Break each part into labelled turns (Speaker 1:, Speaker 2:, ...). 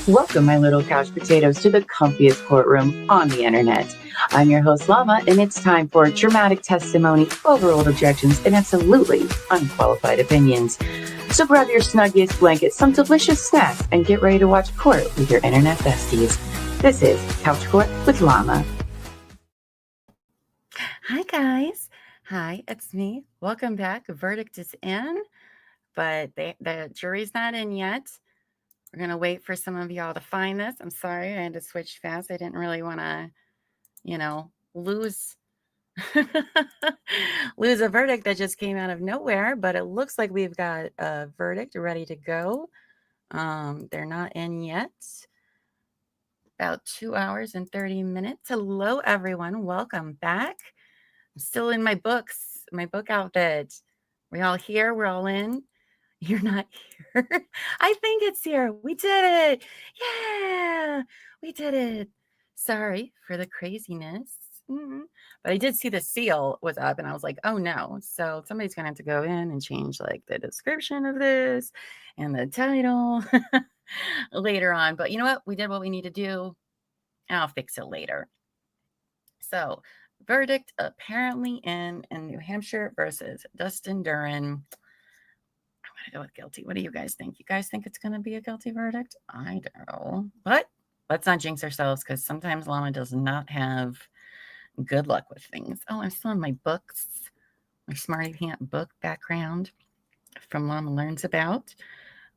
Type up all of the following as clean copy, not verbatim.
Speaker 1: Welcome, my little couch potatoes, to the comfiest courtroom on the internet. I'm your host, Llama, and it's time for dramatic testimony, overruled objections, and absolutely unqualified opinions. So grab your snuggiest blanket, some delicious snacks, and get ready to watch court with your internet besties. This is Couch Court with Llama.
Speaker 2: Hi, guys. Hi, it's me. Welcome back. The verdict is in, but the jury's not in yet. We're going to wait for some of y'all to find this. I'm sorry, I had to switch fast. I didn't really want to, lose lose a verdict that just came out of nowhere, but it looks like we've got a verdict ready to go. They're not in yet. About 2 hours and 30 minutes. Hello, everyone. Welcome back. I'm still in my book outfit. We all here? We're all in? You're not here. I think it's here. We did it. Yeah, we did it. Sorry for the craziness. But I did see the seal was up and I was like, oh no. So somebody's going to have to go in and change like the description of this and the title later on. But you know what? We did what we need to do. I'll fix it later. So verdict apparently in New Hampshire versus Dustin Duren. I'm going to go with guilty. What do you guys think? You guys think it's going to be a guilty verdict? I don't know. But let's not jinx ourselves because sometimes Llama does not have good luck with things. Oh, I'm still in my books, my Smarty Pants book background from Llama Learns About.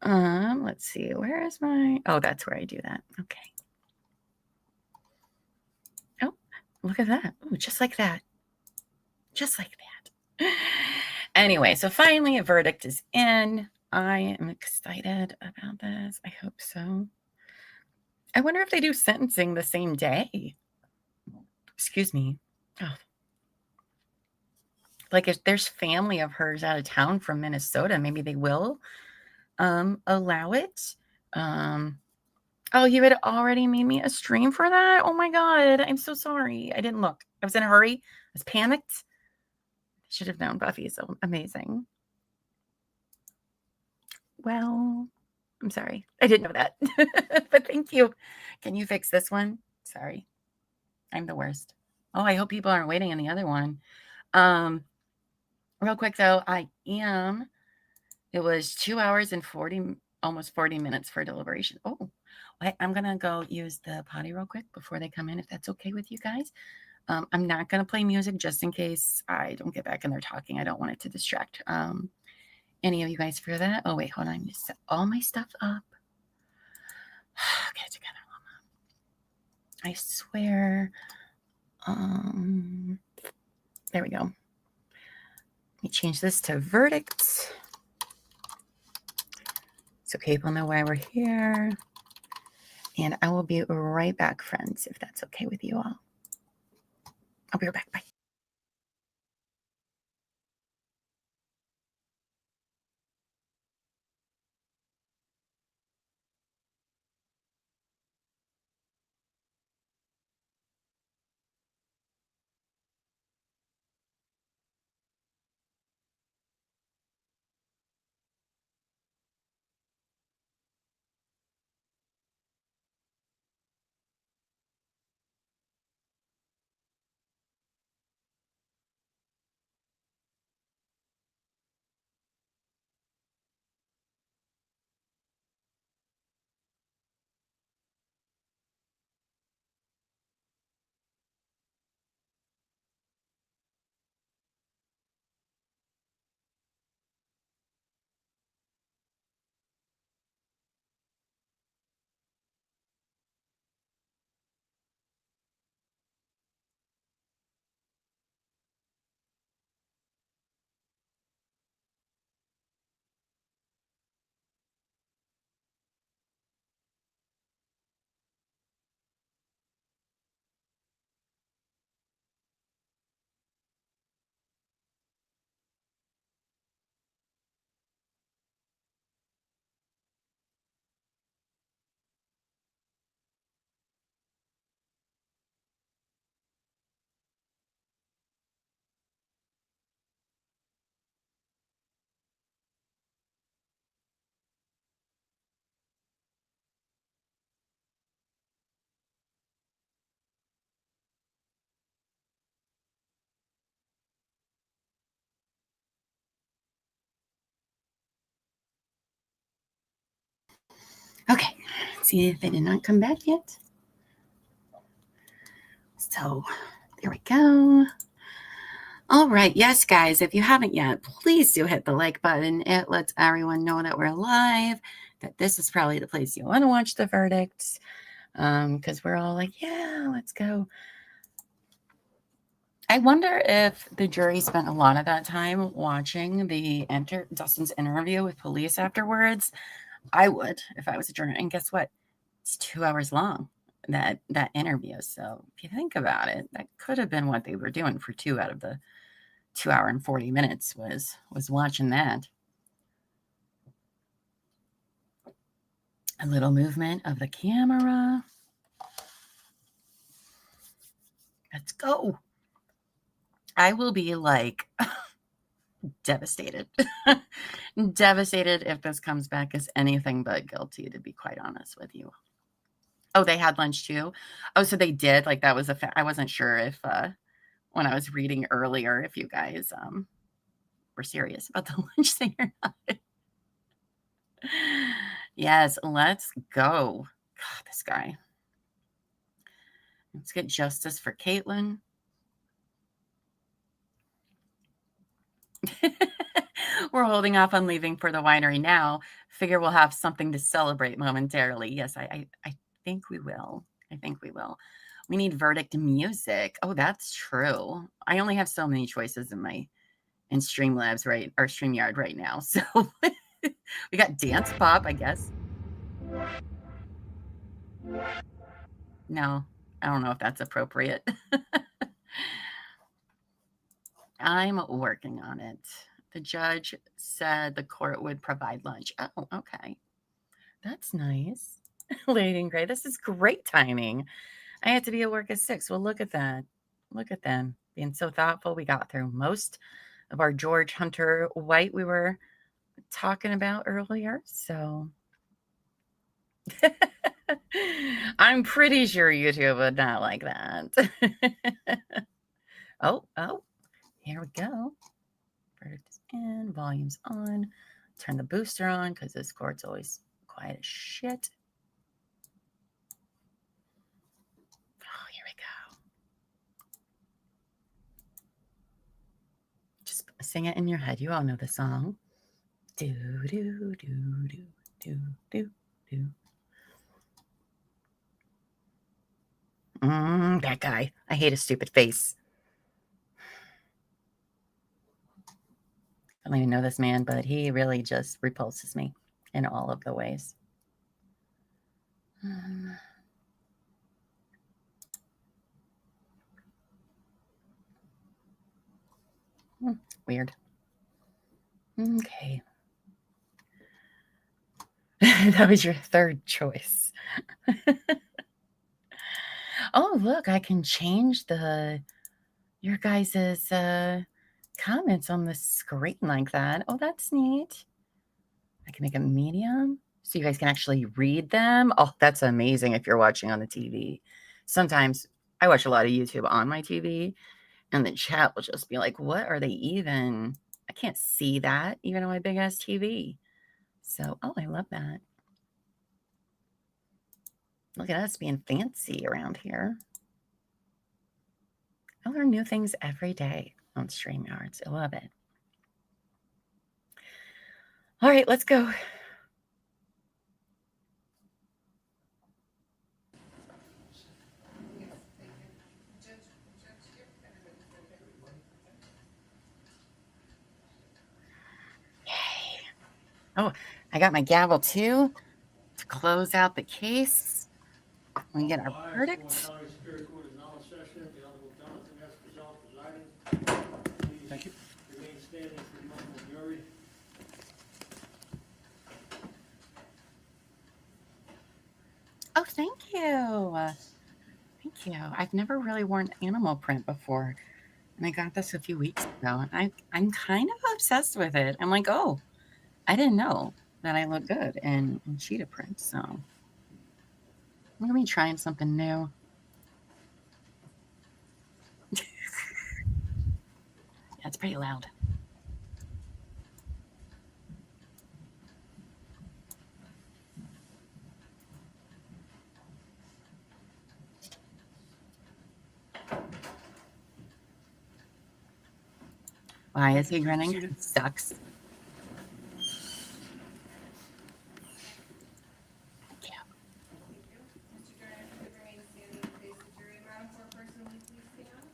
Speaker 2: Let's see. Where is my... Oh, that's where I do that. Okay. Oh, look at that. Oh, just like that. Just like that. Anyway, so finally a verdict is in. I am excited about this. I hope so. I wonder if they do sentencing the same day. Excuse me. Oh. Like if there's family of hers out of town from Minnesota, maybe they will allow it. Oh, you had already made me a stream for that? Oh my God. I'm so sorry. I didn't look. I was in a hurry. I was panicked. I should have known Buffy is so amazing. Well, I'm sorry. I didn't know that. But thank you. Can you fix this one? Sorry. I'm the worst. Oh, I hope people aren't waiting on the other one. Real quick though, it was 2 hours and almost 40 minutes for deliberation. Oh, I'm going to go use the potty real quick before they come in, if that's okay with you guys. I'm not going to play music just in case I don't get back and they're talking. I don't want it to distract any of you guys for that. Oh, wait, hold on. I'm going to set all my stuff up. Get it together, Llama. I swear. There we go. Let me change this to verdict. So people know why we're here. And I will be right back, friends, if that's okay with you all. I'll be right back. Bye. see if they did not come back yet. So there we go. All right. Yes, guys, if you haven't yet, please do hit the like button. It lets everyone know that we're live, that this is probably the place you want to watch the verdicts, because we're all like, yeah, let's go. I wonder if the jury spent a lot of that time watching Dustin's interview with police afterwards. I would if I was a juror. And guess what? It's 2 hours long, that interview. So if you think about it, that could have been what they were doing for 2 out of the 2 hour and 40 minutes was watching that. A little movement of the camera. Let's go. I will be like devastated. Devastated if this comes back as anything but guilty, to be quite honest with you. Oh, they had lunch too? Oh, so they did? Like that was I wasn't sure if when I was reading earlier, if you guys were serious about the lunch thing or not. Yes, let's go. God, this guy. Let's get justice for Caitlyn. We're holding off on leaving for the winery now. Figure we'll have something to celebrate momentarily. Yes, I think we will. I think we will. We need verdict music. Oh, that's true. I only have so many choices in Streamlabs, right, or StreamYard right now. So we got dance pop, I guess. No, I don't know if that's appropriate. I'm working on it. The judge said the court would provide lunch. Oh, okay. That's nice. Lady in Gray, this is great timing. I had to be at work at 6. Well, look at that. Look at them being so thoughtful. We got through most of our George Hunter White we were talking about earlier. So I'm pretty sure YouTube would not like that. Oh, here we go. Verdict is in, volume's on. Turn the booster on because this court's always quiet as shit. Oh, here we go. Just sing it in your head. You all know the song. Do, do, do, do, do, do, do. That guy. I hate his stupid face. I don't even know this man, but he really just repulses me in all of the ways. Weird. Okay. That was your third choice. Oh, look, I can change your guys's comments on the screen like that. Oh, that's neat. I can make a medium so you guys can actually read them. Oh, that's amazing if you're watching on the TV. Sometimes I watch a lot of YouTube on my TV, and the chat will just be like, what are they even? I can't see that even on my big ass TV. So, oh, I love that. Look at us being fancy around here. I learn new things every day on StreamYards. I love it. All right, let's go. Yay. Oh, I got my gavel too to close out the case. We get our verdict.
Speaker 3: Thank you.
Speaker 4: Remain standing for the oath of jury.
Speaker 2: Oh, thank you. Thank you. I've never really worn animal print before, and I got this a few weeks ago, and I'm kind of obsessed with it. I'm like, oh, I didn't know that I look good in cheetah print, so I'm gonna be trying something new. Yeah, it's pretty loud. Why is he grinning? He sucks.
Speaker 3: Mr. Duren, if you could remain standing and face the jury. Madam Foreperson, will you please stand?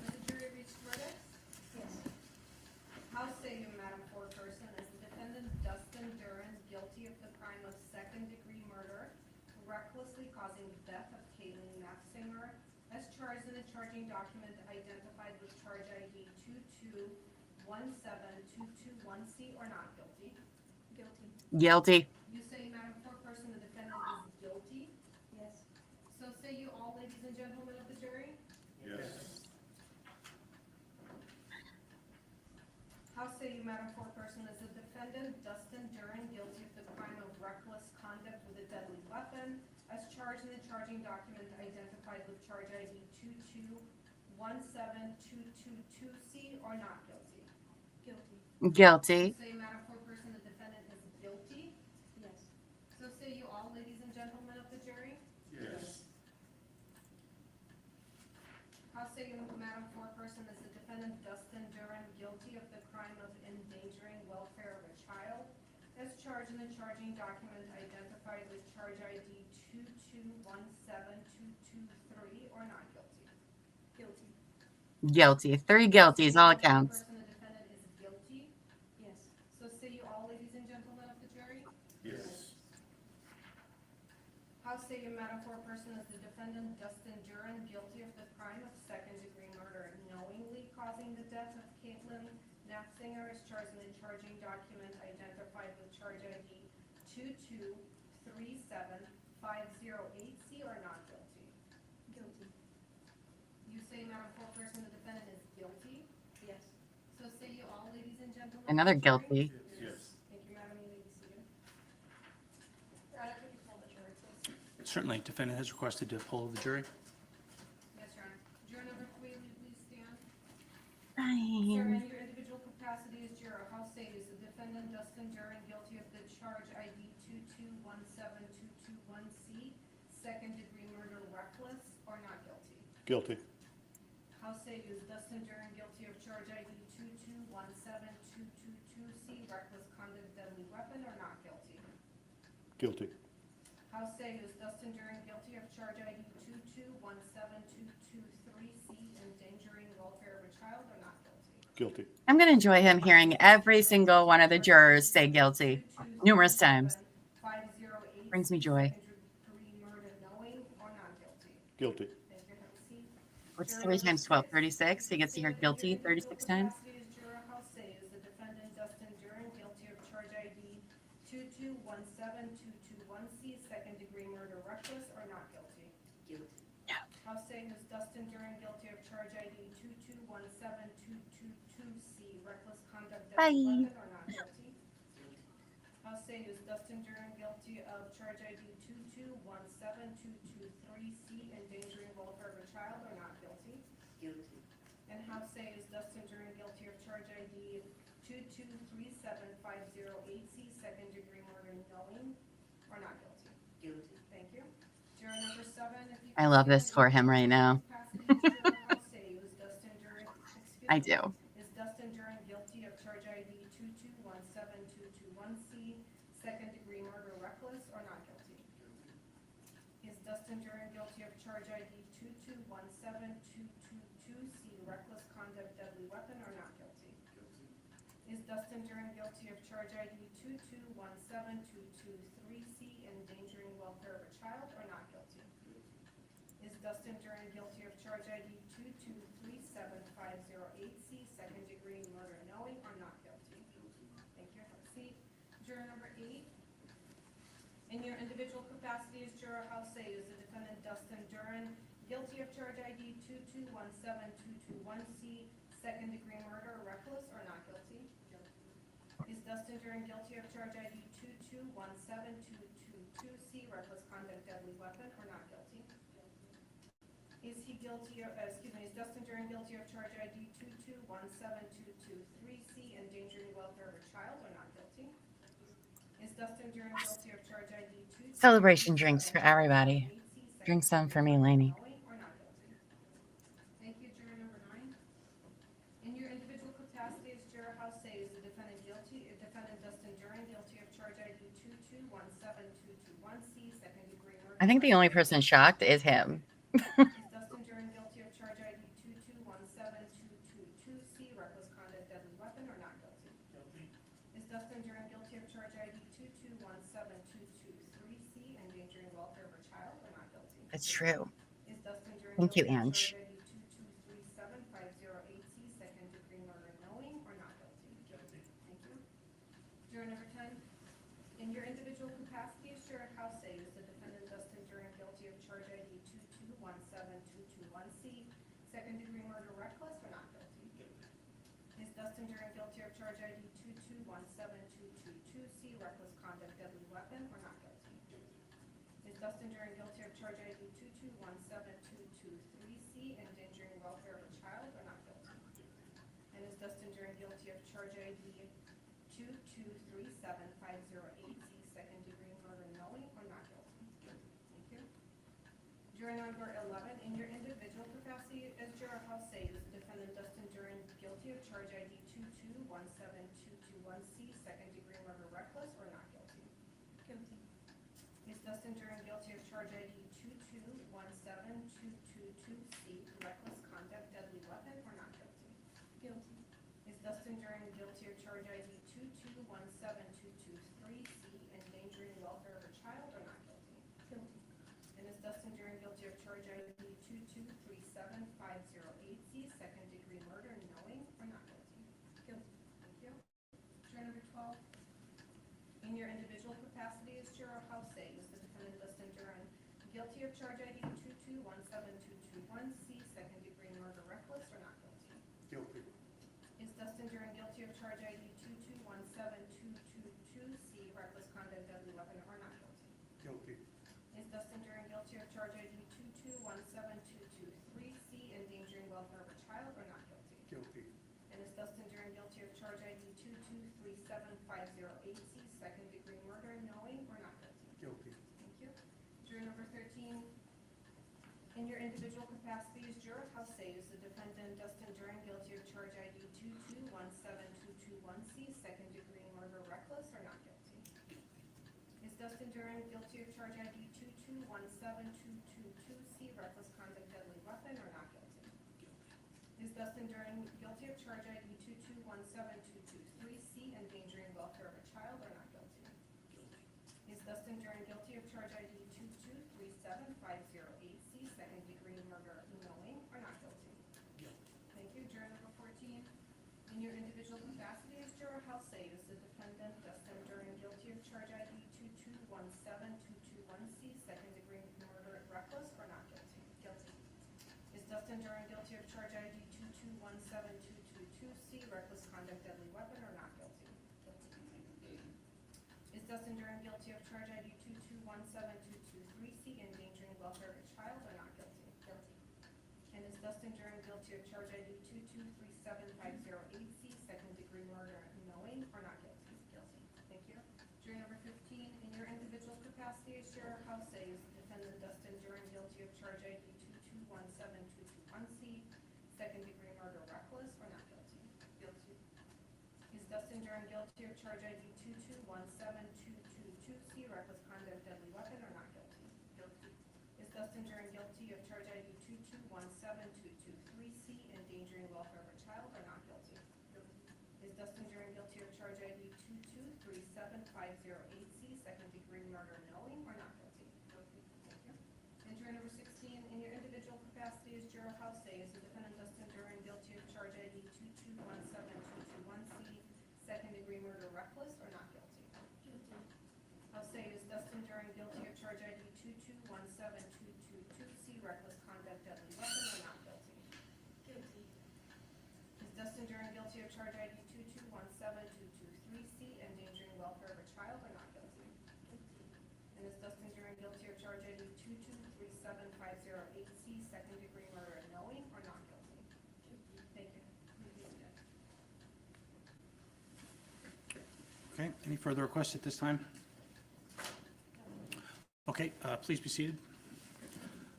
Speaker 3: Has the jury reached verdicts? Yes. How say you, Madam Foreperson, as the defendant Dustin Duren guilty of the crime of second-degree murder, recklessly causing the death of Caitlyn Naffziger, as charged in the charging document identified with charge ID 2217221C, or not guilty? Guilty.
Speaker 2: Guilty.
Speaker 3: You say, Madam Foreperson, the defendant is guilty? Yes. So say you all, ladies and gentlemen of the jury?
Speaker 4: Yes.
Speaker 3: How say you, Madam Foreperson, is the defendant Dustin Duren guilty of the crime of reckless conduct with a deadly weapon, as charged in the charging document identified with charge ID 2217222C, or not guilty? Guilty.
Speaker 2: Guilty.
Speaker 3: Say, Madam Foreperson, the defendant is guilty? Yes. So say you all, ladies and gentlemen of the jury?
Speaker 4: Yes.
Speaker 3: How say you, Madam Foreperson, is the defendant Dustin Duren guilty of the crime of endangering welfare of a child, as charged in the charging document identified with charge ID 2217223, or not guilty? Guilty.
Speaker 2: Guilty. 3 guilties, all accounts.
Speaker 3: The defendant is guilty? Yes. So say you all, ladies and gentlemen of the jury?
Speaker 4: Yes.
Speaker 3: How say you, Madam Foreperson, is the defendant Dustin Duren guilty of the crime of second-degree murder, knowingly causing the death of Caitlyn Naffziger, as charged in the charging document identified with charge ID 2237508C, or not guilty? Guilty. You say, Madam Foreperson, the defendant is guilty? Yes. So say you all, ladies and gentlemen.
Speaker 2: Another
Speaker 3: of the jury?
Speaker 2: guilty.
Speaker 4: Yes.
Speaker 3: Thank you, Madam. You may be seated. Your Honor, could you poll the jury, please?
Speaker 5: Certainly, defendant has requested to poll the jury.
Speaker 3: Yes, Your Honor. Juror number 3, will you please stand? Sir,
Speaker 2: Fine.
Speaker 3: in your individual capacity as juror, how say you, is the defendant Dustin Duren guilty of the charge ID 2217221C, second-degree murder reckless, or not guilty?
Speaker 4: Guilty.
Speaker 3: How say you, is Dustin Duren guilty of charge ID 2217222C, reckless conduct deadly weapon, or not guilty?
Speaker 4: Guilty.
Speaker 3: How say you, is Dustin Duren guilty of charge ID 2217223C, endangering welfare of a child, or not guilty?
Speaker 4: Guilty.
Speaker 2: I'm going to enjoy him hearing every single one of the jurors say guilty numerous times.
Speaker 3: 508.
Speaker 2: Brings me joy.
Speaker 3: Second-degree murder knowing, or not guilty?
Speaker 4: Guilty.
Speaker 3: Thank you. Have a seat.
Speaker 2: What's 3 times 12? 36. He gets to hear guilty 36 times.
Speaker 3: How say is the defendant Dustin Duren guilty of charge ID 2217221C, second-degree murder reckless, or not guilty?
Speaker 6: Guilty.
Speaker 3: How say is Dustin Duren guilty of charge ID 2217222C, reckless conduct deadly weapon, or not guilty? How say is Dustin Duren guilty of charge ID 2217223C, endangering welfare of a child, or not guilty?
Speaker 6: Guilty.
Speaker 3: And how say is Dustin Duren guilty of charge ID 2237508C, second-degree murder knowing, or not guilty?
Speaker 6: Guilty.
Speaker 3: Thank you. Juror number 7, if you.
Speaker 2: I love this for him right now.
Speaker 3: How say you, is Dustin Duren,
Speaker 2: I do.
Speaker 3: Is Dustin Duren guilty of charge ID 2217221C, second-degree murder reckless, or not guilty? Is Dustin Duren guilty of charge ID 2217222C, reckless conduct deadly weapon, or not guilty? Is Dustin Duren guilty of charge ID 2217223C, endangering welfare of a child, or not guilty? Is Dustin Duren guilty of charge ID 2237508C, second-degree murder knowing, or not guilty? Thank you. Have a seat. Juror number 8. In your individual capacity as juror, how say is the defendant Dustin Duren guilty of charge ID 2217221C, second-degree murder reckless, or not guilty? Is Dustin Duren guilty of charge ID 2217222C, reckless conduct deadly weapon, or not guilty? Is he guilty of, is Dustin Duren guilty of charge ID 2217223C, endangering welfare of a child, or not guilty? Is Dustin Duren guilty of charge ID 2?
Speaker 2: Celebration drinks for everybody. Drink some for me, Lainey.
Speaker 3: Or not guilty? Thank you. Juror number 9. In your individual
Speaker 2: I think the only person shocked is him.
Speaker 3: Is Dustin Duren guilty of charge ID 2217222C, reckless conduct, deadly weapon, or not guilty?
Speaker 4: Guilty.
Speaker 3: Is Dustin Duren guilty of charge ID 2217223C, endangering welfare of a child, or not guilty?
Speaker 2: That's true.
Speaker 3: Is Dustin Duren
Speaker 2: Thank you,
Speaker 3: guilty of
Speaker 2: Ange.
Speaker 3: charge ID 2237508C, second degree murder knowing, or not guilty?
Speaker 4: Guilty.
Speaker 3: Thank you. Juror number 10, in your individual capacity as juror, how say is the defendant Dustin Duren guilty of charge ID 2217221C, second degree murder reckless, or not guilty?
Speaker 4: Guilty.
Speaker 3: Is Dustin Duren guilty of charge ID 2217222C, reckless conduct, deadly weapon, or not guilty?
Speaker 4: Guilty.
Speaker 3: Is Dustin Duren guilty of charge ID 2217223C, endangering welfare of a child, or not guilty? And is Dustin Duren guilty of charge ID 2237508C, second degree murder knowing, or not guilty?
Speaker 4: Guilty.
Speaker 3: Thank you. Juror number 11, in your individual capacity as juror, how say is the defendant Dustin Duren guilty of charge ID 2217221C, second degree murder reckless, or not guilty? Guilty. Is Dustin Duren guilty of charge ID 2217222C, reckless conduct, deadly weapon, or not guilty? Guilty. Is Dustin Duren guilty of charge ID 2217223C, endangering welfare of a child, or not guilty? Guilty. And is Dustin Duren guilty of charge ID 2237508C, second degree murder knowing, or not guilty? Guilty. Thank you. Juror number 12, in your individual capacity as juror, how say is the defendant Dustin Duren guilty of charge ID 2217221C, second degree murder reckless, or not guilty?
Speaker 4: Guilty.
Speaker 3: Is Dustin Duren guilty of charge ID 2217222C, reckless conduct, deadly weapon, or not guilty?
Speaker 4: Guilty.
Speaker 3: Is Dustin Duren guilty of charge ID 2217223C, endangering welfare of a child, or not guilty?
Speaker 4: Guilty.
Speaker 3: And is Dustin Duren guilty of charge ID 2237508C, second degree murder knowing, or not guilty?
Speaker 4: Guilty.
Speaker 3: Thank you. Juror number 13, in your individual capacity as juror, how say is the defendant Dustin Duren guilty of charge ID 2217221C, second degree murder reckless, or not guilty? Is Dustin Duren guilty of charge ID 2217222C, reckless conduct, deadly weapon, or not guilty? Is Dustin Duren guilty of charge ID 2217223C, endangering welfare of a child, or not guilty? Is Dustin Duren guilty of charge ID 2237508C, second degree murder knowing, or not guilty? Thank you. Juror number 14, in your individual capacity as juror, how say is the defendant Dustin Duren guilty of charge ID 2217221C, second degree murder reckless, or not guilty? Guilty. Is Dustin Duren guilty of charge ID 2217222C, reckless conduct, deadly weapon, or not guilty? Is Dustin Duren guilty of charge ID 2217223C, endangering welfare of a child, or not guilty? Guilty. And is Dustin Duren guilty of charge ID 2237508C, second degree murder knowing, or not guilty? Guilty. Thank you. Jury number 15, in your individual capacity as juror, how say is the defendant Dustin Duren guilty of charge ID 2217221C, second degree murder reckless, or not guilty? Guilty. Is Dustin Duren guilty of charge ID 2217222C, reckless conduct, deadly weapon, or not guilty? Guilty. Is Dustin Duren guilty of charge ID 2217223C, endangering welfare of a child, or not guilty? Guilty. Is Dustin Duren guilty of charge ID 2237508C, second degree murder knowing, or not guilty? Guilty. Thank you. And juror number 16, in your individual capacity as juror, how say is the defendant Dustin Duren guilty of charge ID 2217221C, second degree murder reckless, or not guilty? Guilty. How say is Dustin Duren guilty of charge ID 2217222C, reckless conduct, deadly weapon, or not guilty? Guilty. Is Dustin Duren guilty of charge ID 2217223C, endangering welfare of a child, or not guilty? Guilty. And is Dustin Duren guilty of charge ID 2237508C, second degree murder knowing, or not guilty? Guilty. Thank you.
Speaker 5: Okay, any further requests at this time? Okay, please be seated.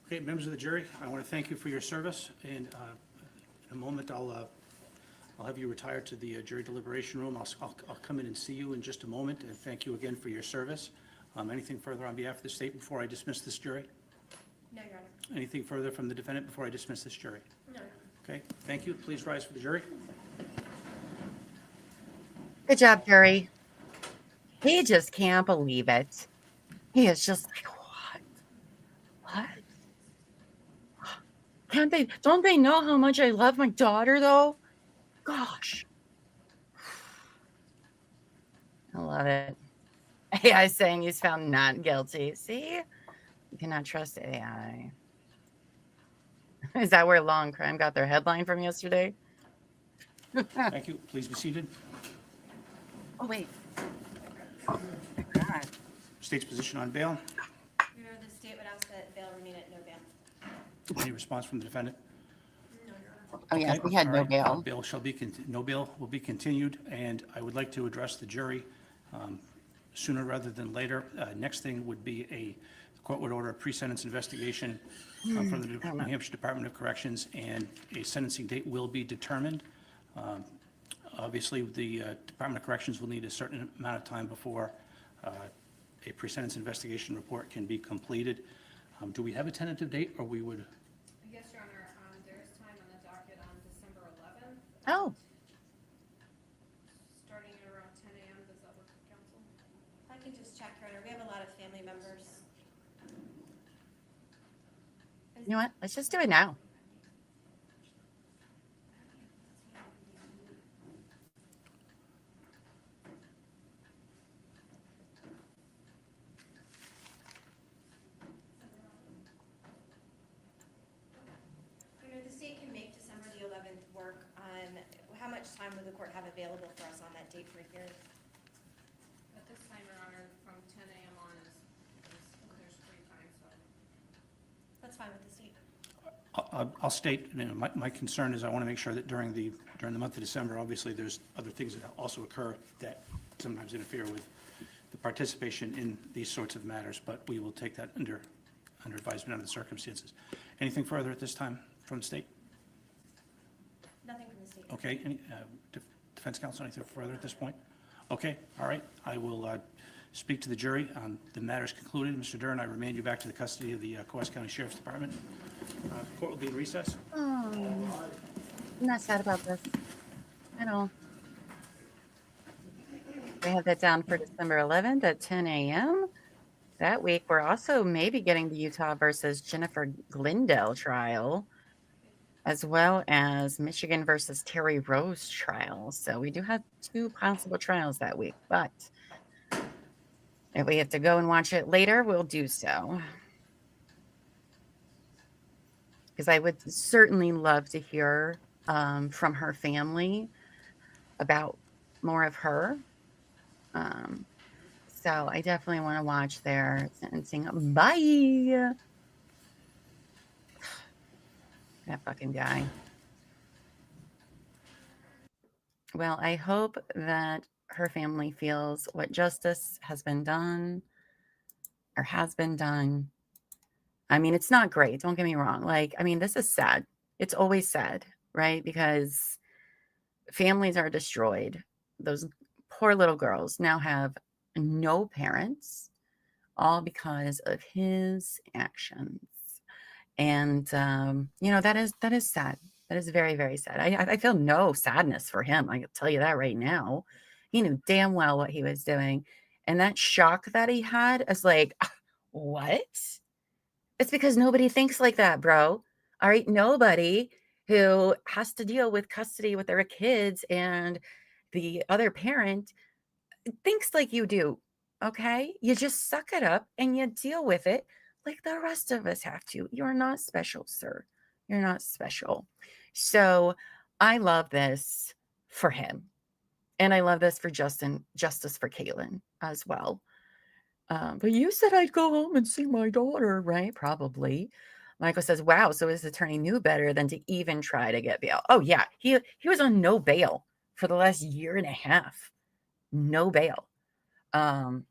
Speaker 5: Okay, members of the jury, I want to thank you for your service, and in a moment I'll have you retire to the jury deliberation room. I'll come in and see you in just a moment, and thank you again for your service. Anything further on behalf of the state before I dismiss this jury?
Speaker 3: No, Your Honor.
Speaker 5: Anything further from the defendant before I dismiss this jury?
Speaker 3: No.
Speaker 5: Okay, thank you. Please rise for the jury.
Speaker 2: Good job, jury. He just can't believe it. He is just like, what? Don't they know how much I love my daughter, though? Gosh. I love it. AI saying he's found not guilty. See? You cannot trust AI. Is that where Law and Crime got their headline from yesterday?
Speaker 5: Thank you. Please be seated.
Speaker 2: Oh, wait. Oh, my God.
Speaker 5: State's position on bail.
Speaker 3: Your Honor, the state would ask that bail remain at no bail.
Speaker 5: Any response from the defendant?
Speaker 3: No, Your Honor.
Speaker 2: Oh, yes,
Speaker 5: Okay,
Speaker 2: we had
Speaker 5: all
Speaker 2: no
Speaker 5: right.
Speaker 2: bail.
Speaker 5: Bail shall be, no bail will be continued, and I would like to address the jury sooner rather than later. Next thing would be the court would order a pre-sentence investigation from the New Hampshire Department of Corrections, and a sentencing date will be determined. Obviously, the Department of Corrections will need a certain amount of time before a pre-sentence investigation report can be completed. Do we have a tentative date, or we would?
Speaker 3: Yes, Your Honor, there is time on the docket on December 11th.
Speaker 2: Oh.
Speaker 3: Starting at around 10 a.m. Does that work for council?
Speaker 6: I can just check, Your Honor. We have a lot of family members.
Speaker 2: You know what? Let's just do it now.
Speaker 6: Your Honor, the state can make December the 11th work. How much time would the court have available for us on that date for a hearing?
Speaker 3: At this time, Your Honor, from 10 a.m. on there's free time, so.
Speaker 6: That's fine with the state.
Speaker 5: I'll state, my concern is I want to make sure that during the month of December, obviously, there's other things that also occur that sometimes interfere with the participation in these sorts of matters, but we will take that under advisement under the circumstances. Anything further at this time from the state?
Speaker 6: Nothing from the state.
Speaker 5: Okay, any, defense counsel, anything further at this point? Okay, all right, I will speak to the jury. The matter is concluded. Mr. Duren, I remand you back to the custody of the Cohasset County Sheriff's Department. Court will be in recess.
Speaker 2: Oh, I'm not sad about this at all. We have that down for December 11th at 10 a.m. That week, we're also maybe getting the Utah versus Jennifer Glendale trial, as well as Michigan versus Terry Rose trial. So we do have 2 possible trials that week, but if we have to go and watch it later, we'll do so. Because I would certainly love to hear from her family about more of her. So I definitely want to watch their sentencing. Bye. That fucking guy. Well, I hope that her family feels what justice has been done or has been done. I mean, it's not great. Don't get me wrong. Like, I mean, this is sad. It's always sad, right? Because families are destroyed. Those poor little girls now have no parents, all because of his actions. And, that is sad. That is very, very sad. I feel no sadness for him. I can tell you that right now. He knew damn well what he was doing. And that shock that he had is like, what? It's because nobody thinks like that, bro. All right. Nobody who has to deal with custody with their kids and the other parent thinks like you do. Okay. You just suck it up and you deal with it like the rest of us have to. You're not special, sir. You're not special. So I love this for him. And I love this for justice for Caitlyn as well. But you said I'd go home and see my daughter, right? Probably. Michael says, wow, so his attorney knew better than to even try to get bail. Oh, yeah. He was on no bail for the last year and a half. No bail. That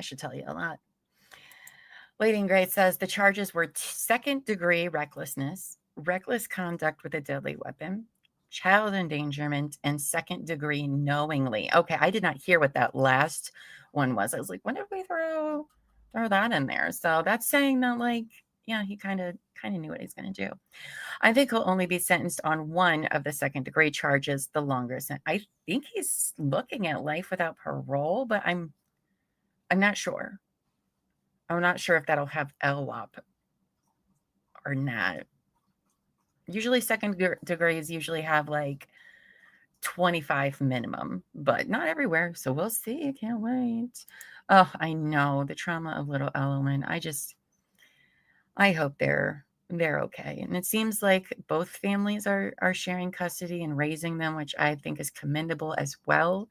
Speaker 2: should tell you a lot. Lady in Gray says the charges were 2nd-degree recklessness, reckless conduct with a deadly weapon, child endangerment, and second degree knowingly. Okay, I did not hear what that last one was. I was like, when did we throw that in there? So that's saying that, like, yeah, he kind of knew what he's going to do. I think he'll only be sentenced on one of the second degree charges, the longer sentence. I think he's looking at life without parole, but I'm not sure. I'm not sure if that'll have LWOP or not. Usually second degrees usually have like 25 minimum, but not everywhere. So we'll see. I can't wait. Oh, I know the trauma of little Ellen. I hope they're okay. And it seems like both families are sharing custody and raising them, which I think is commendable as well,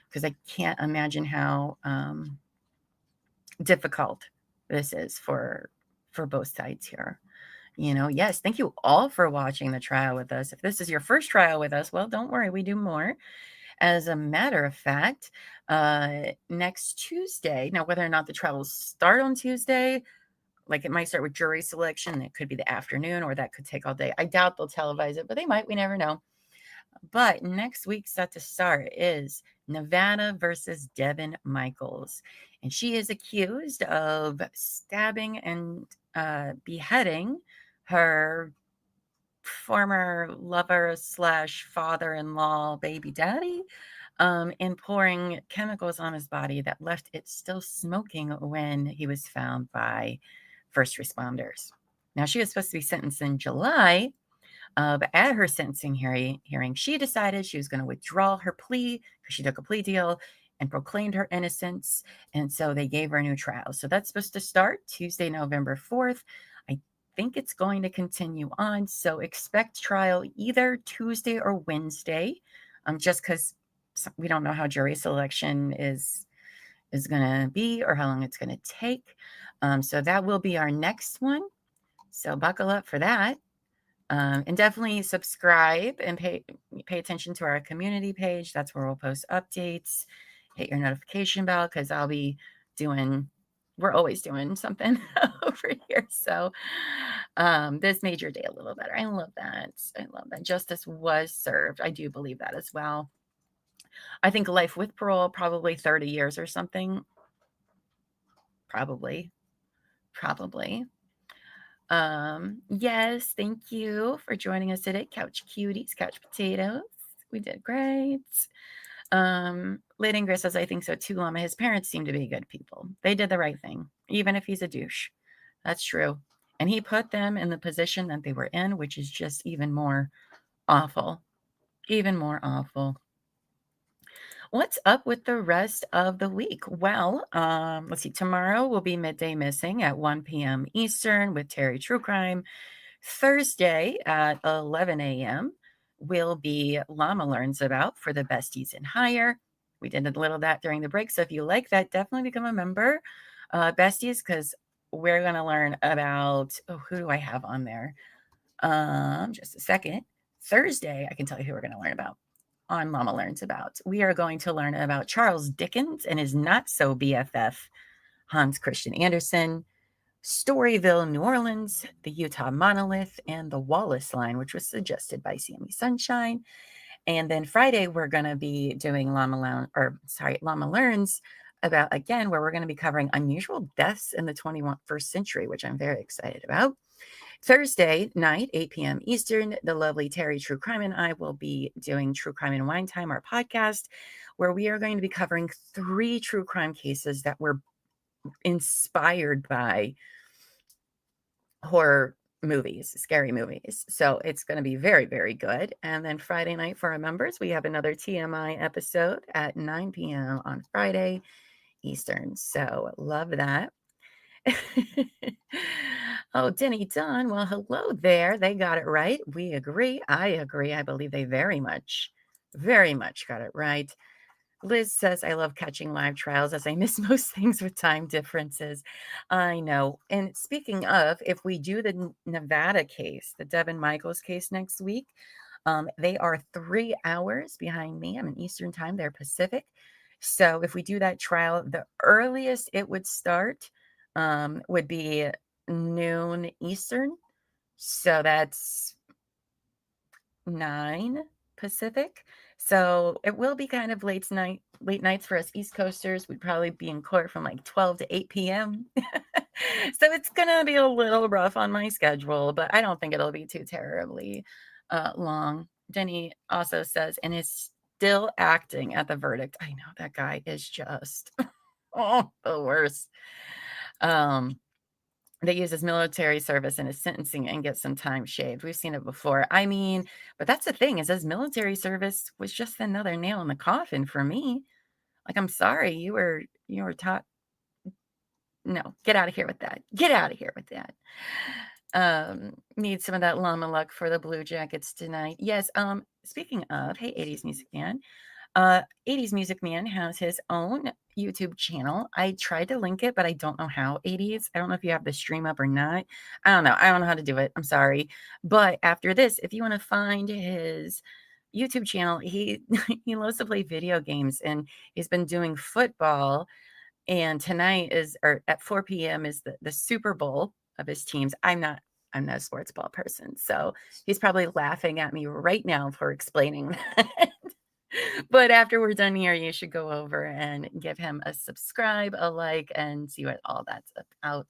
Speaker 2: because I can't imagine how difficult this is for both sides here. Yes, thank you all for watching the trial with us. If this is your first trial with us, well, don't worry, we do more. As a matter of fact, next Tuesday, now whether or not the trial will start on Tuesday, like it might start with jury selection, it could be the afternoon, or that could take all day. I doubt they'll televise it, but they might, we never know. But next week set to start is Nevada versus Devin Michaels. And she is accused of stabbing and beheading her former lover / father-in-law baby daddy, and pouring chemicals on his body that left it still smoking when he was found by first responders. Now, she was supposed to be sentenced in July, but at her sentencing hearing, she decided she was going to withdraw her plea because she took a plea deal and proclaimed her innocence. And so they gave her a new trial. So that's supposed to start Tuesday, November 4th. I think it's going to continue on. So expect trial either Tuesday or Wednesday, just because we don't know how jury selection is going to be or how long it's going to take. So that will be our next one. So buckle up for that. And definitely subscribe and pay attention to our community page. That's where we'll post updates. Hit your notification bell, because we're always doing something over here. So this made your day a little better. I love that. Justice was served. I do believe that as well. I think life with parole, probably 30 years or something. Probably. Yes, thank you for joining us today. Couch cuties, couch potatoes. We did great. Lady Ingrid says, I think so too, Llama. His parents seem to be good people. They did the right thing, even if he's a douche. That's true. And he put them in the position that they were in, which is just even more awful. Even more awful. What's up with the rest of the week? Well, let's see. Tomorrow will be Midday Missing at 1 p.m. Eastern with Terry True Crime. Thursday at 11 a.m. will be Llama Learns About for the Besties in Hire. We did a little of that during the break. So if you like that, definitely become a member, Besties, because we're going to learn about, who do I have on there? Just a second. Thursday, I can tell you who we're going to learn about on Llama Learns About. We are going to learn about Charles Dickens and his not-so BFF, Hans Christian Andersen, Storyville, New Orleans, the Utah Monolith, and the Wallace Line, which was suggested by Sammy Sunshine. And then Friday, we're going to be doing Llama Learns About again, where we're going to be covering unusual deaths in the 21st century, which I'm very excited about. Thursday night, 8 p.m. Eastern, the lovely Terry True Crime and I will be doing True Crime and Wine Time, our podcast, where we are going to be covering 3 true crime cases that were inspired by horror movies, scary movies. So it's going to be very, very good. And then Friday night for our members, we have another TMI episode at 9 p.m. on Friday Eastern. So love that. Oh, Denny Dunn. Well, hello there. They got it right. We agree. I agree. I believe they very much got it right. Liz says, I love catching live trials as I miss most things with time differences. I know. And speaking of, if we do the Nevada case, the Devin Michaels case next week, they are 3 hours behind me. I'm in Eastern time. They're Pacific. So if we do that trial, the earliest it would start would be noon Eastern. So that's 9 Pacific. So it will be kind of late nights for us East Coasters. We'd probably be in court from like 12 to 8 p.m. So it's going to be a little rough on my schedule, but I don't think it'll be too terribly long. Jenny also says, and is still acting at the verdict. I know that guy is just the worst. That uses military service in his sentencing and gets some time shaved. We've seen it before. I mean, but that's the thing, is his military service was just another nail in the coffin for me. Like, I'm sorry, you were taught. No, get out of here with that. Get out of here with that. Need some of that llama luck for the Blue Jackets tonight. Yes. Speaking of, hey, 80s Music Man. 80s Music Man has his own YouTube channel. I tried to link it, but I don't know how. 80s. I don't know if you have the stream up or not. I don't know. I don't know how to do it. I'm sorry. But after this, if you want to find his YouTube channel, he loves to play video games, and he's been doing football. And tonight is, or at 4 p.m. is the Super Bowl of his teams. I'm not a sports ball person, so he's probably laughing at me right now for explaining that. But after we're done here, you should go over and give him a subscribe, a like, and see what all that's about.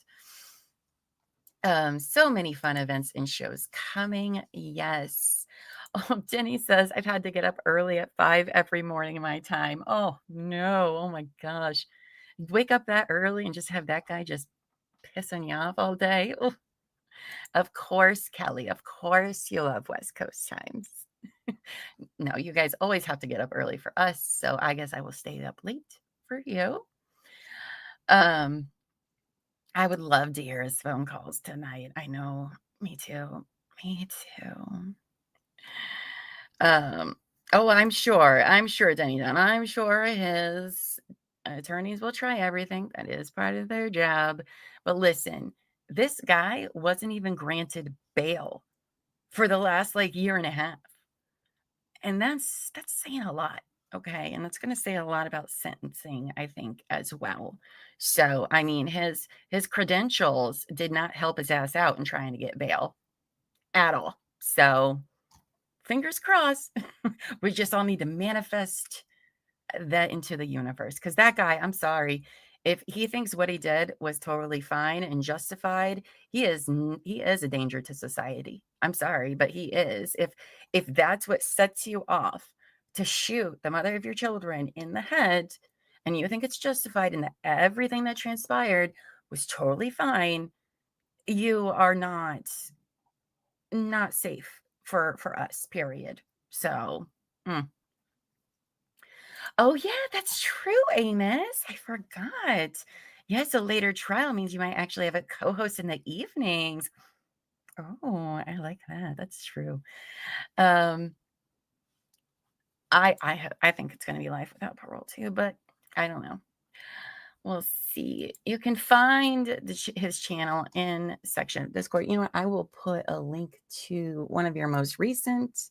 Speaker 2: So many fun events and shows coming. Yes. Oh, Jenny says, I've had to get up early at 5 every morning in my time. Oh, no. Oh, my gosh. Wake up that early and just have that guy just pissing you off all day. Oh. Of course, Kelly. Of course, you love West Coast times. No, you guys always have to get up early for us, so I guess I will stay up late for you. I would love to hear his phone calls tonight. I know. Me too. Me too. Oh, I'm sure, Denny Dunn. I'm sure his attorneys will try everything. That is part of their job. But listen, this guy wasn't even granted bail for the last like year and a half. And that's saying a lot. Okay. And that's going to say a lot about sentencing, I think, as well. So, I mean, his credentials did not help his ass out in trying to get bail at all. So, fingers crossed. We just all need to manifest that into the universe. Because that guy, I'm sorry, if he thinks what he did was totally fine and justified, he is a danger to society. I'm sorry, but he is. If that's what sets you off to shoot the mother of your children in the head, and you think it's justified and that everything that transpired was totally fine, you are not safe for us, period. So, Oh, yeah, that's true, Amos. I forgot. Yes, a later trial means you might actually have a co-host in the evenings. Oh, I like that. That's true. Um, I think it's going to be life without parole too, but I don't know. We'll see. You can find his channel in section of Discord. You know what? I will put a link to one of your most recent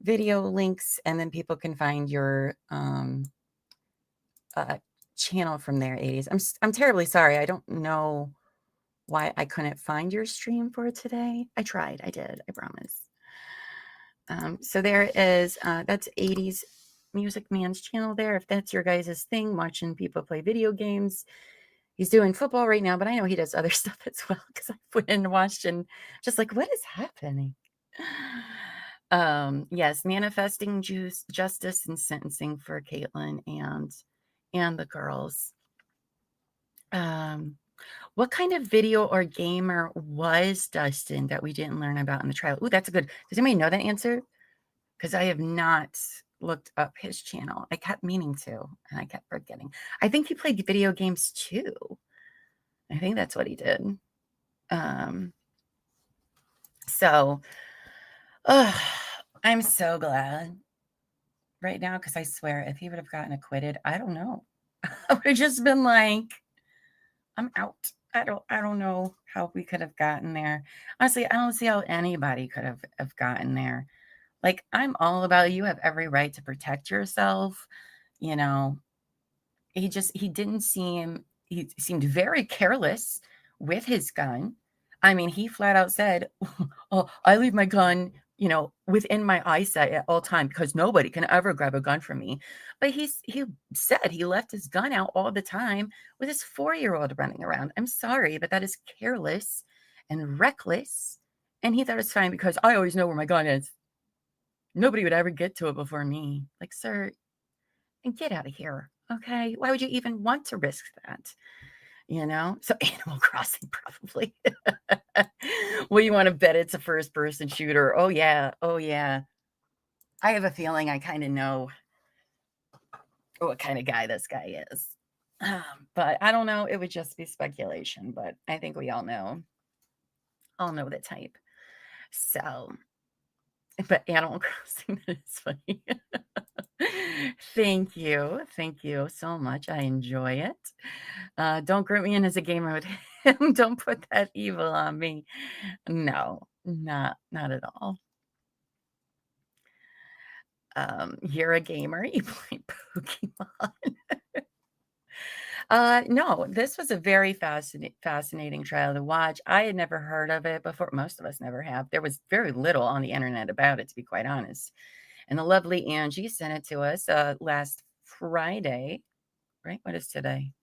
Speaker 2: video links, and then people can find your channel from there. 80s. I'm terribly sorry. I don't know why I couldn't find your stream for today. I tried. I did. I promise. So there is that's 80s Music Man's channel there. If that's your guys' thing, watching people play video games. He's doing football right now, but I know he does other stuff as well, because I went and watched and just like, what is happening? Yes, manifesting justice and sentencing for Caitlyn and the girls. What kind of video or gamer was Dustin that we didn't learn about in the trial? Ooh, that's a good. Does anybody know that answer? Because I have not looked up his channel. I kept meaning to, and I kept forgetting. I think he played video games too. I think that's what he did. So, I'm so glad right now, because I swear if he would have gotten acquitted, I don't know. I would have just been like, I'm out. I don't know how we could have gotten there. Honestly, I don't see how anybody could have gotten there. Like, I'm all about, you have every right to protect yourself. You know, he seemed very careless with his gun. I mean, he flat out said, oh, I leave my gun within my eyesight at all time because nobody can ever grab a gun from me. But he said he left his gun out all the time with his 4-year-old running around. I'm sorry, but that is careless and reckless. And he thought it's fine because I always know where my gun is. Nobody would ever get to it before me. Like, sir, get out of here. Okay. Why would you even want to risk that? So Animal Crossing probably. Well, you want to bet it's a first person shooter. Oh yeah. I have a feeling I kind of know what kind of guy this guy is. But I don't know. It would just be speculation, but I think we all know the type. So, but Animal Crossing is funny. Thank you so much. I enjoy it. Don't group me in as a gamer with him. Don't put that evil on me. No, not at all. You're a gamer. You play Pokemon. No, this was a very fascinating trial to watch. I had never heard of it before. Most of us never have. There was very little on the internet about it, to be quite honest. And the lovely Angie sent it to us last Friday, right? What is today?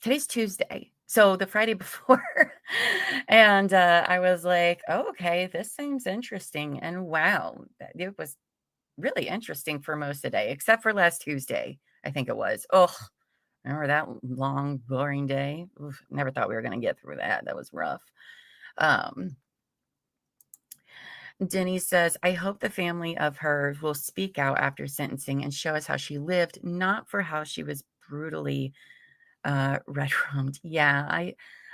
Speaker 2: Today's Tuesday. So the Friday before. And I was like, oh, okay, this seems interesting. And wow, it was really interesting for most of the day, except for last Tuesday, I think it was. Oh, remember that long, boring day? Oof, never thought we were going to get through that. That was rough. Denny says, I hope the family of hers will speak out after sentencing and show us how she lived, not for how she was brutally red-roamed. Yeah,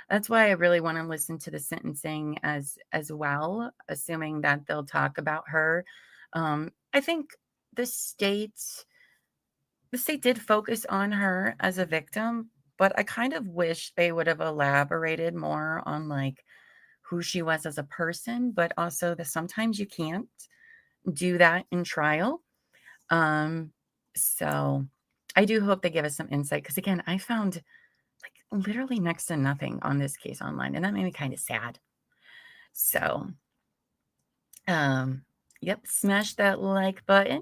Speaker 2: that's why I really want to listen to the sentencing as well, assuming that they'll talk about her. I think the state did focus on her as a victim, but I kind of wish they would have elaborated more on like who she was as a person, but also that sometimes you can't do that in trial. So I do hope they give us some insight because again, I found like literally next to nothing on this case online, and that made me kind of sad. So, yep, smash that like button.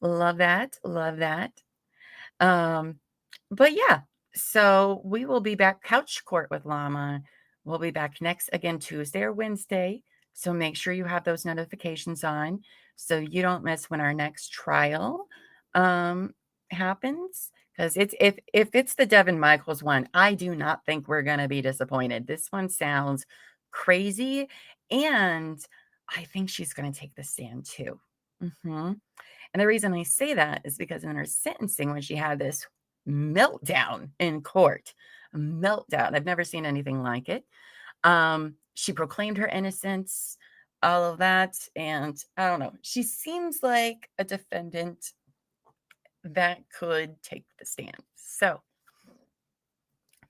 Speaker 2: Love that. But yeah, so we will be back couch court with Llama. We'll be back next again Tuesday or Wednesday. So make sure you have those notifications on so you don't miss when our next trial happens. Because if it's the Devin Michaels one, I do not think we're gonna be disappointed. This one sounds crazy, and I think she's gonna take the stand too. And the reason I say that is because in her sentencing, when she had this meltdown in court, a meltdown, I've never seen anything like it. She proclaimed her innocence, all of that, and I don't know. She seems like a defendant that could take the stand. So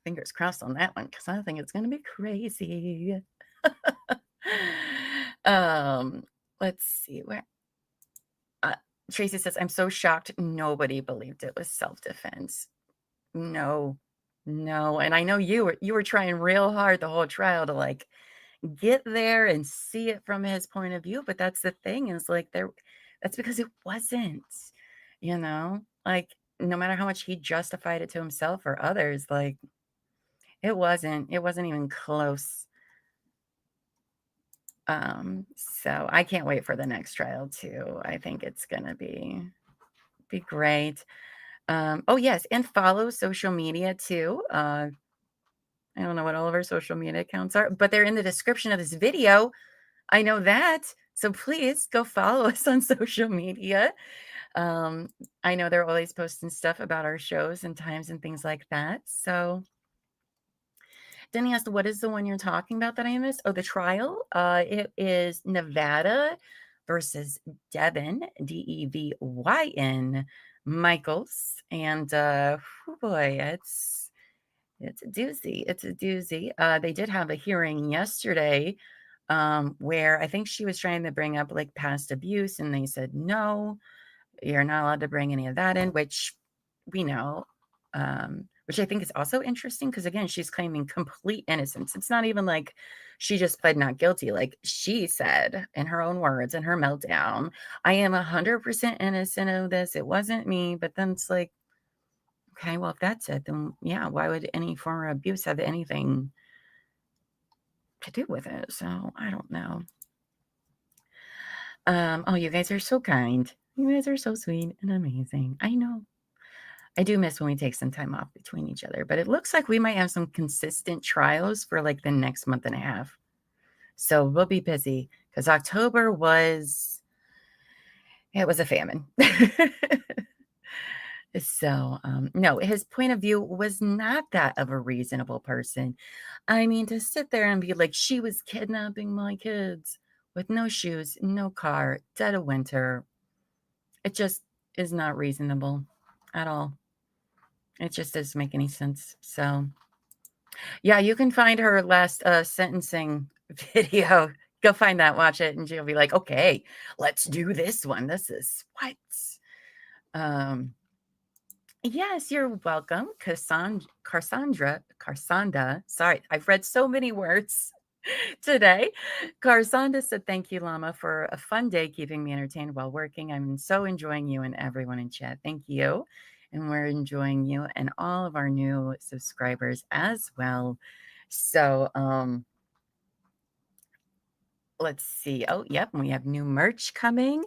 Speaker 2: fingers crossed on that one because I think it's going to be crazy. Let's see where. Tracy says, I'm so shocked nobody believed it was self-defense. No. And I know you were trying real hard the whole trial to like get there and see it from his point of view. But that's the thing is like that's because it wasn't, like no matter how much he justified it to himself or others, like it wasn't even close. So I can't wait for the next trial too. I think it's gonna be great. Oh yes, and follow social media too. I don't know what all of our social media accounts are, but they're in the description of this video. I know that. So please go follow us on social media. I know they're always posting stuff about our shows and times and things like that. So Denny asked, what is the one you're talking about that I missed? Oh, the trial. It is Nevada versus Devin, Devyn Michaels. And oh boy, it's a doozy. It's a doozy. They did have a hearing yesterday where I think she was trying to bring up like past abuse, and they said, no, you're not allowed to bring any of that in, which we know. which I think is also interesting because, again, she's claiming complete innocence. It's not even like she just pled not guilty. Like she said in her own words in her meltdown, I am 100% innocent of this. It wasn't me. But then it's like, okay, well, if that's it, then yeah, why would any former abuse have anything to do with it? So I don't know. Oh, you guys are so kind. You guys are so sweet and amazing. I know. I do miss when we take some time off between each other, but it looks like we might have some consistent trials for like the next month and a half. So we'll be busy because October was a famine. So, no, his point of view was not that of a reasonable person. I mean, to sit there and be like, she was kidnapping my kids with no shoes, no car, dead of winter. It just is not reasonable at all. It just doesn't make any sense. So, yeah, you can find her last sentencing video. Go find that, watch it, and she'll be like, okay, let's do this one. This is what? Yes, you're welcome. Carsanda. Sorry, I've read so many words today. Carsanda said, thank you, Llama, for a fun day keeping me entertained while working. I'm so enjoying you and everyone in chat. Thank you. And we're enjoying you and all of our new subscribers as well. So, let's see. Oh, yep. We have new merch coming.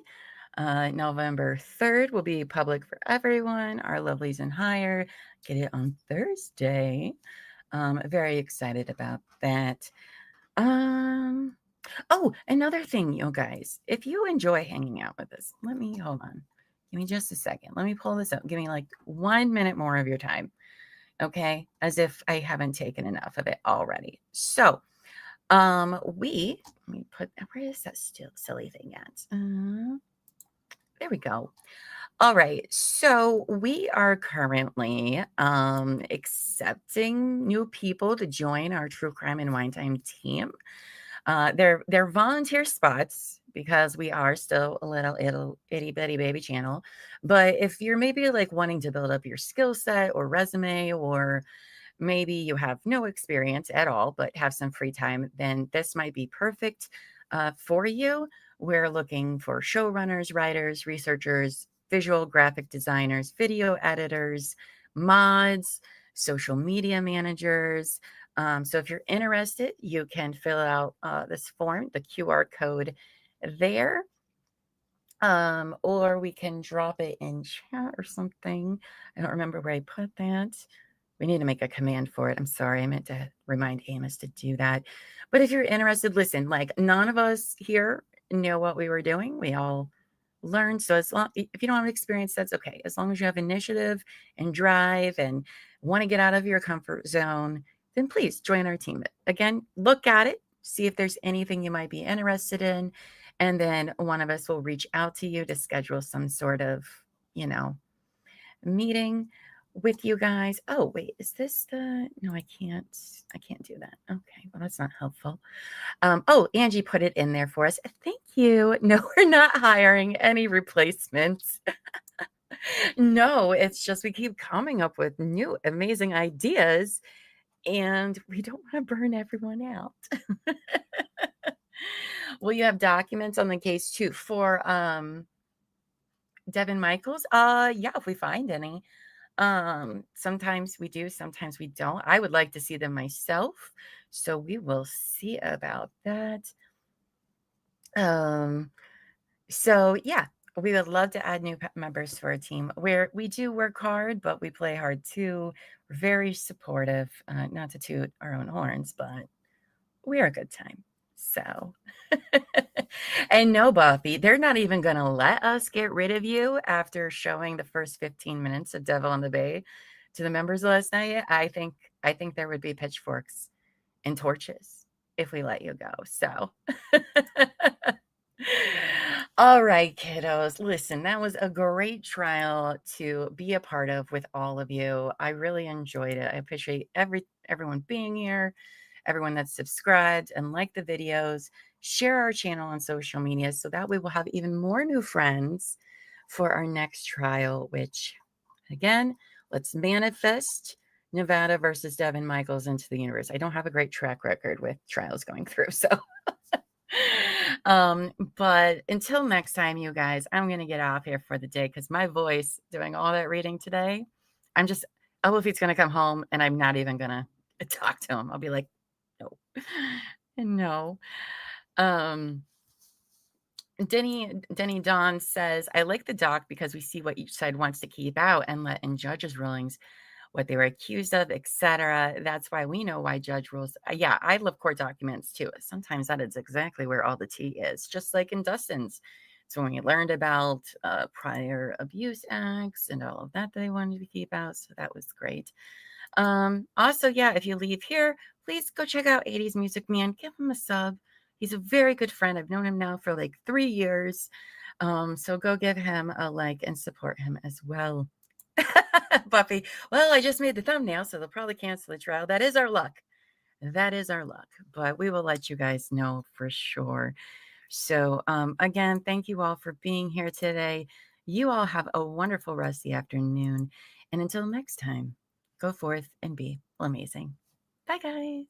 Speaker 2: November 3rd will be public for everyone. Our lovelies and higher get it on Thursday. Very excited about that. Oh, another thing, you guys, if you enjoy hanging out with us, hold on. Give me just a second. Let me pull this up. Give me like 1 minute more of your time. Okay. As if I haven't taken enough of it already. So, let me put, where is that still silly thing at? There we go. All right. So we are currently accepting new people to join our True Crime and Wine Time team. They're volunteer spots because we are still a little itty bitty baby channel. But if you're maybe like wanting to build up your skill set or resume, or maybe you have no experience at all but have some free time, then this might be perfect for you. We're looking for showrunners, writers, researchers, visual graphic designers, video editors, mods, social media managers. So if you're interested, you can fill out this form, the QR code there, or we can drop it in chat or something. I don't remember where I put that. We need to make a command for it. I'm sorry. I meant to remind Amos to do that. But if you're interested, listen, like none of us here know what we were doing. We all learned. So if you don't have experience, that's okay. As long as you have initiative and drive and want to get out of your comfort zone, then please join our team. Again, look at it, see if there's anything you might be interested in. And then one of us will reach out to you to schedule some sort of, meeting with you guys. Oh, wait, is this no, I can't do that. Okay, well, that's not helpful. Oh, Angie put it in there for us. Thank you. No, we're not hiring any replacements. No, it's just we keep coming up with new amazing ideas and we don't want to burn everyone out. Will you have documents on the case too for Devin Michaels? Yeah, if we find any. Sometimes we do, sometimes we don't. I would like to see them myself, so we will see about that. So yeah, we would love to add new members to our team where we do work hard, but we play hard too. We're very supportive, not to toot our own horns, but we're a good time. So, and no, Buffy, they're not even going to let us get rid of you after showing the first 15 minutes of Devil on the Bay to the members last night. I think there would be pitchforks and torches if we let you go. So, all right, kiddos, listen, that was a great trial to be a part of with all of you. I really enjoyed it. I appreciate everyone being here, everyone that's subscribed and liked the videos. Share our channel on social media so that we will have even more new friends for our next trial, which again, let's manifest Nevada versus Devin Michaels into the universe. I don't have a great track record with trials going through, so. But until next time, you guys, I'm going to get off here for the day because my voice doing all that reading today, Wolfie's going to come home and I'm not even going to talk to him. I'll be like, no, no. Denny Dawn says, I like the doc because we see what each side wants to keep out and let in judges' rulings, what they were accused of, etc. That's why we know why judge rules. Yeah, I love court documents too. Sometimes that is exactly where all the tea is, just like in Dustin's. So when we learned about prior abuse acts and all of that they wanted to keep out, so that was great. Also, yeah, if you leave here, please go check out 80s Music Man. Give him a sub. He's a very good friend. I've known him now for like 3 years. So go give him a like and support him as well. Buffy, well, I just made the thumbnail, so they'll probably cancel the trial. That is our luck. That is our luck. But we will let you guys know for sure. So again, thank you all for being here today. You all have a wonderful rest of the afternoon. And until next time, go forth and be amazing. Bye, guys.